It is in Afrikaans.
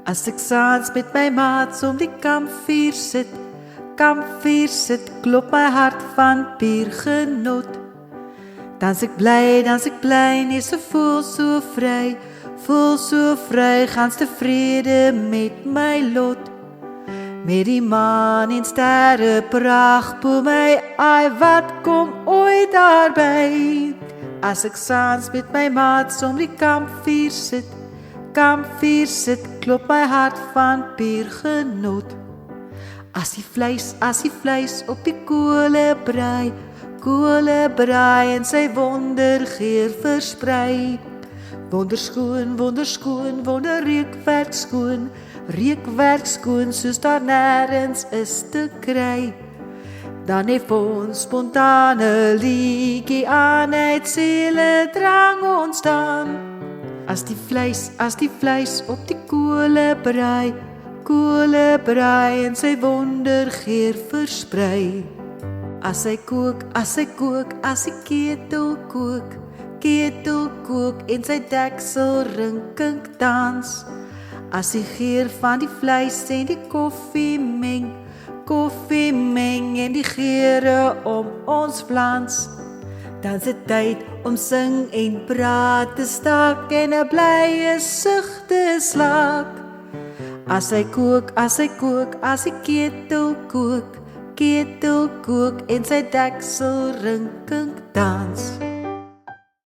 As ek saans met my maats om die kampvuur sit, klop my hart van puur genot. Dans ek bly, nee, se voel so vry, gans tevrede met my lot. Met die maan en sterre pragt bo my, ai wat kom ooit daarby. As ek saans met my maats om die kampvuur sit, klop my hart van puur genot. As die vleis op die kole brei en sy wondergeur versprei. Wonderskoon, reukwerk skoon, soos daar nêrens is te kry. Dan het ons spontane liedjie aan uit siele drang ontstaan. As die vleis op die kole brei en sy wondergeur versprei. As hy kook, as die ketel kook en sy deksel rinkink dans. As die geur van die vleis en die koffie meng en die geure om ons flans. Dan is dit tyd om sing en praat te staak en 'n blye sug te slaak. As hy kook, as die ketel kook en sy deksel rinkink dans.